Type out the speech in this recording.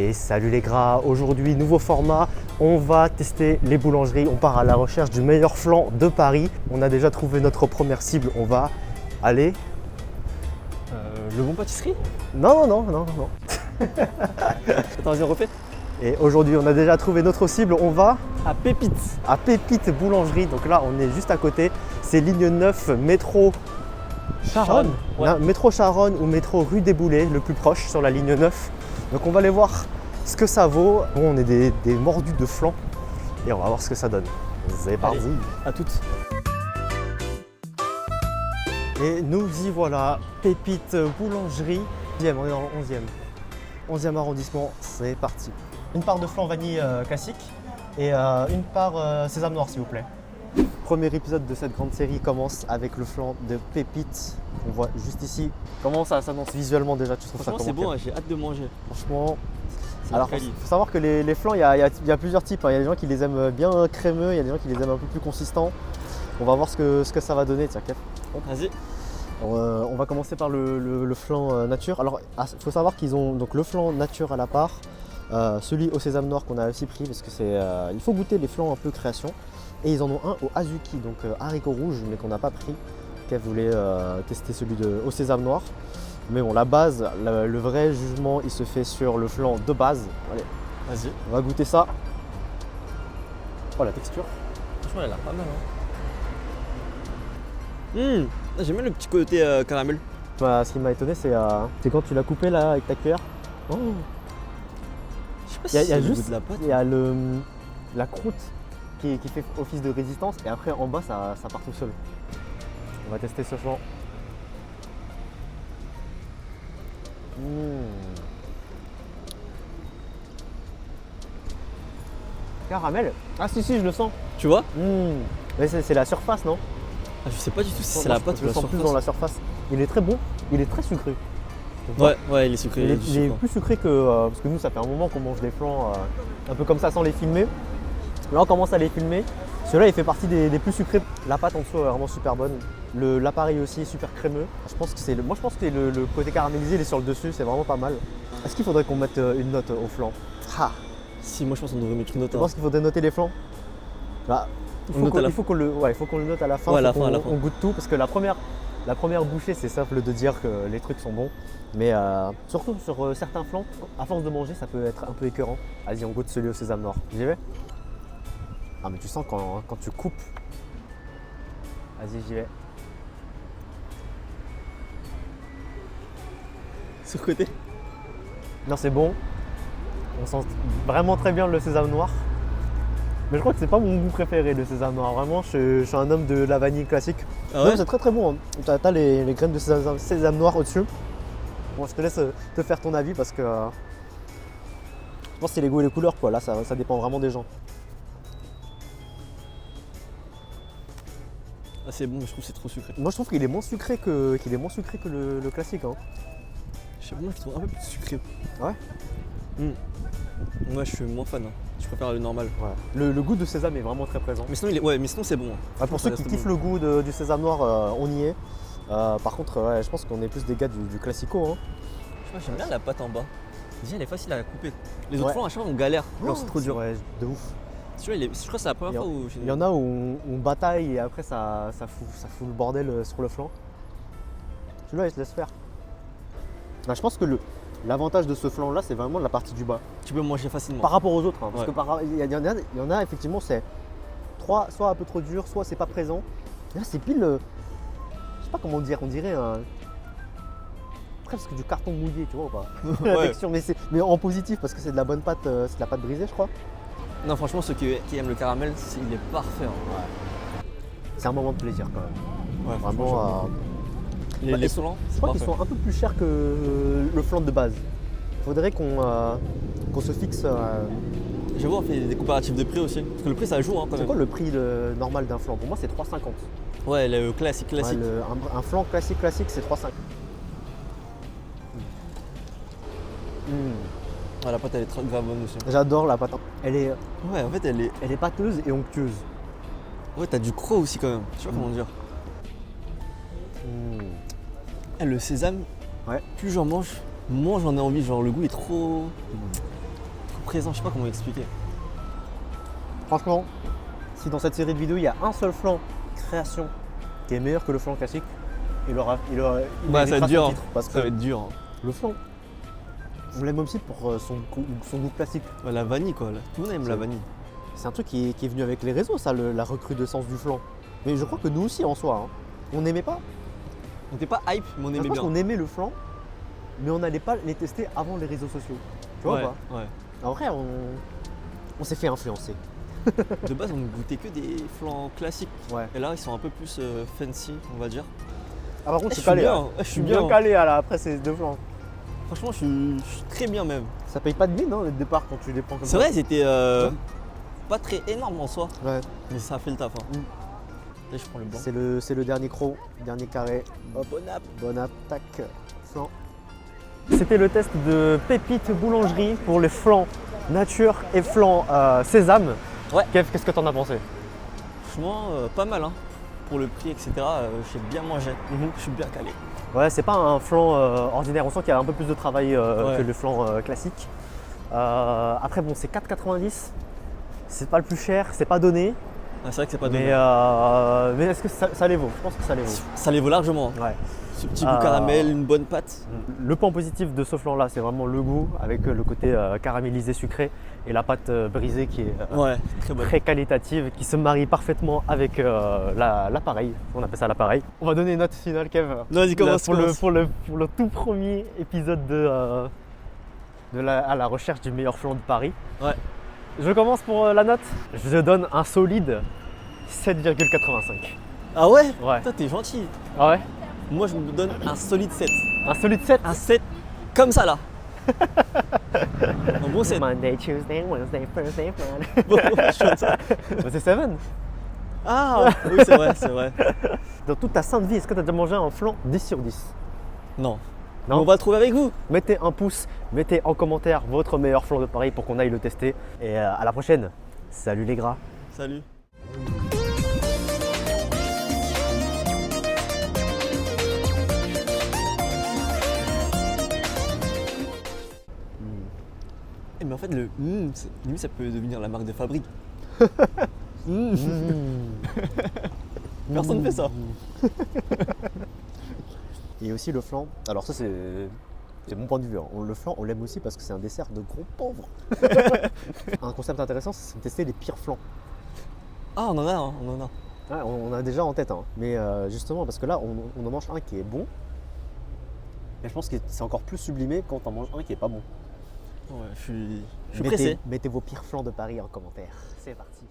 Et salut les gras, aujourd'hui nouveau format, on va tester les boulangeries, on part à la recherche du meilleur flan de Paris. On a déjà trouvé notre première cible, on va aller… Le Bon Pâtisserie? Non. Attends, vas-y, on refait. Et aujourd'hui on a déjà trouvé notre cible, on va À Pépites. à Pépite Boulangerie. Donc là on est juste à côté, c'est ligne 9 métro Charonne. Ouais. Non, métro Charonne ou métro rue des Boulets, le plus proche sur la ligne 9. Donc on va aller voir ce que ça vaut. Bon, on est des mordus de flan et on va voir ce que ça donne. C'est parti. À toutes. Et nous y voilà, Pépite Boulangerie. On est dans le 11e arrondissement, c'est parti. Une part de flan vanille classique et une part sésame noir s'il vous plaît. Premier épisode de cette grande série commence avec le flan de Pépite. On voit juste ici. Comment ça s'annonce visuellement déjà? Tu trouves ça Franchement, comment? c'est bon, j'ai hâte de manger. Franchement, C'est alors quali. il faut savoir que les flans, il y a plusieurs types. Il y a des gens qui les aiment bien crémeux, il y a des gens qui les aiment un peu plus consistants. On va voir ce que ça va donner. Tiens, Kev. Vas-y. On va commencer par le flan nature. Alors, il faut savoir qu'ils ont donc le flan nature à la part, celui au sésame noir qu'on a aussi pris parce que il faut goûter les flans un peu création. Et ils en ont un au azuki, donc haricot rouge, mais qu'on n'a pas pris. Kev voulait tester celui au sésame noir. Mais bon, la base, le vrai jugement, il se fait sur le flan de base. Allez, Vas-y. on va goûter ça. Oh, la texture. Franchement, elle a l'air pas mal. J'aime bien le petit côté caramel. Ce qui m'a étonné, c'est quand tu l'as coupé là avec ta cuillère. Oh. Je sais pas Il y a si c'est le juste goût de la pâte. il y a la croûte qui fait office de résistance et après en bas ça part tout seul. On va tester ce flan. Caramel. Ah si je le sens. Tu vois? Mais c'est la surface non? Je sais pas du tout si c'est Moi, la pâte je ou le la sens surface. plus dans la surface. Il est très bon, il est très sucré. Ouais, il est sucré. Il est sucré. plus sucré que… parce que nous ça fait un moment qu'on mange des flans un peu comme ça sans les filmer. Là on commence à les filmer. Celui-là il fait partie des plus sucrés. La pâte en dessous est vraiment super bonne. L'appareil aussi est super crémeux. Je pense que moi je pense que le côté caramélisé il est sur le dessus, c'est vraiment pas mal. Est-ce qu'il faudrait qu'on mette une note au flan? Ah, Si, moi je pense qu'on devrait mettre une note. tu penses qu'il faudrait noter les flans? Bah, il On note à la faut qu'on le note à la fin. Ouais, à la Faut fin, à la qu'on- fin. On goûte tout parce que la première bouchée c'est simple de dire que les trucs sont bons. Mais surtout sur certains flans, à force de manger ça peut être un peu écœurant. Vas-y on goûte celui au sésame noir. J'y vais? Ah mais tu sens quand tu coupes. Vas-y j'y vais. Sur le côté. Non c'est bon. On sent vraiment très bien le sésame noir. Mais je crois que c'est pas mon goût préféré le sésame noir. Vraiment je suis un homme de la vanille classique. Ah ouais? Non, c'est très très bon. Hein. T'as les graines de sésame noir au-dessus. Bon, je te laisse te faire ton avis parce que je pense que c'est les goûts et les couleurs quoi. Là ça dépend vraiment des gens. Ah, c'est bon, mais je trouve que c'est trop sucré. Moi je trouve qu'il est moins sucré que le classique. Hein. Je sais pas, moi je trouve un peu plus sucré. Ouais. Moi je suis moins fan. Je préfère le normal. Ouais. Le goût de sésame est vraiment très présent. Mais sinon, mais sinon c'est bon. Ouais, pour ceux qui kiffent le goût du sésame noir, on y est. Par contre, ouais, je pense qu'on est plus des gars du classico. Hein. J'aime bien la pâte en bas. Déjà, elle est facile à couper. Les autres Ouais. flans, à chaque fois, on galère. Genre, c'est trop dur. Ouais, de ouf. Tu vois, je crois que c'est la première fois où j'ai. Il y en a où on bataille et après ça fout le bordel sur le flanc. Celui-là il se laisse faire. Bah, je pense que l'avantage de ce flanc là c'est vraiment la partie du bas. Tu peux manger facilement. Par rapport aux autres. Hein, parce Ouais. que il y en a effectivement c'est soit un peu trop dur, soit c'est pas présent. Et là c'est pile, je sais pas comment dire, on dirait presque du carton mouillé, tu vois ou pas? La Ouais. texture, mais en positif parce que c'est de la bonne pâte, c'est de la pâte brisée je crois. Non, franchement, ceux qui aiment le caramel, il est parfait. Hein. C'est un moment de plaisir quand même. Ouais, Vraiment. Les Bah, flans, Je c'est crois qu'ils parfait. sont un peu plus chers que le flan de base. Il faudrait qu'on se fixe. J'avoue, on fait des comparatifs de prix aussi. Parce que le prix, ça joue hein, quand C'est même. quoi le prix normal d'un flan? Pour moi, c'est 3,50. Ouais, le classique. Ouais, un flan classique, c'est 3,50. Ah, la pâte, elle est très grave bonne aussi. J'adore la pâte. Elle est Ouais, en fait, elle est pâteuse et onctueuse. Ouais, t'as du croc aussi quand même. Je sais pas comment dire. Le sésame, Ouais. plus j'en mange, moins j'en ai envie. Genre, le goût est trop. présent, je sais pas comment expliquer. Franchement, si dans cette série de vidéos il y a un seul flan création qui est meilleur que le flan classique, il Ça va méritera être son dur. titre, parce Ça que va être dur. Hein. le flan, on l'aime aussi pour son goût classique. Ouais, la vanille quoi. Tout le monde aime la vanille. C'est un truc qui est venu avec les réseaux, ça, la recrudescence du flan. Mais je crois que nous aussi en soi, hein, on n'aimait pas. On était pas hype, mais on Je aimait pense bien. qu'on aimait le flan, mais on n'allait pas les tester avant les réseaux sociaux. Tu vois Ouais, ou pas? ouais. Après, on s'est fait influencer. De base, on ne goûtait que des flans classiques. Ouais. Et là, ils sont un peu plus fancy, on va dire. Ah, par contre, Je je suis suis calé. bien, Hein. je Je suis suis bien bien. calé là, après ces deux flans. Franchement, je suis très bien même. Ça paye pas de mine, hein, le départ quand tu les prends comme ça. C'est vrai, c'était pas très énorme en soi, Ouais. mais ça a fait le taf. Hein. Mm. Là, je prends le blanc. C'est le dernier croc, dernier carré. Hop, Bon app. bon attaque, flan. C'était le test de Pépite Boulangerie pour les flans nature et flan sésame. Ouais. Kev, qu'est-ce que t'en as pensé? Franchement, pas mal. Hein. Pour le prix, etc., j'ai bien mangé. Je suis bien calé. Ouais, c'est pas un flan ordinaire, on sent qu'il y a un peu plus de travail Ouais. que le flan classique. Après, bon, c'est 4,90. C'est pas le plus cher, c'est pas donné. Ah, c'est vrai que c'est pas donné. Mais est-ce que ça les vaut? Je pense que ça les vaut. Ça les vaut largement. Ouais. Ce petit goût caramel, une bonne pâte. Le point positif de ce flan là, c'est vraiment le goût avec le côté caramélisé sucré et la pâte brisée qui est Ouais, très bonne. très qualitative, qui se marie parfaitement avec l'appareil. On appelle ça l'appareil. On va donner une note finale, Kev. Non, vas-y, commence. pour le tout premier épisode à la recherche du meilleur flan de Paris. Ouais. Je commence pour la note. Je donne un solide 7,85. Ah ouais? Ouais. Toi, t'es gentil. Ah ouais? Moi, je me donne un solide 7. Un solide 7? Un 7 comme ça là. Un bon 7. Monday, Tuesday, Wednesday, Thursday, Friday. Bon, je suis comme ça. Bah, c'est 7. Ah oui, c'est vrai, c'est vrai. Dans toute ta sainte vie, est-ce que tu as déjà mangé un flan 10 sur 10? Non. Non. Mais on va le trouver avec vous. Mettez un pouce, mettez en commentaire votre meilleur flan de Paris pour qu'on aille le tester. Et à la prochaine. Salut les gras. Salut. Eh, mais en fait, le limite, ça peut devenir la marque de fabrique. Personne ne fait ça. Et aussi le flan. Alors ça c'est mon point de vue. Hein. Le flan, on l'aime aussi parce que c'est un dessert de gros pauvres. Un concept intéressant, c'est de tester les pires flans. Ah, on en a, hein, on en a. Ouais, on a déjà en tête, hein. Mais justement parce que là, on en mange un qui est bon. Mais je pense que c'est encore plus sublimé quand on mange un qui est pas bon. Ouais, je suis pressé. Mettez vos pires flans de Paris en commentaire. C'est parti.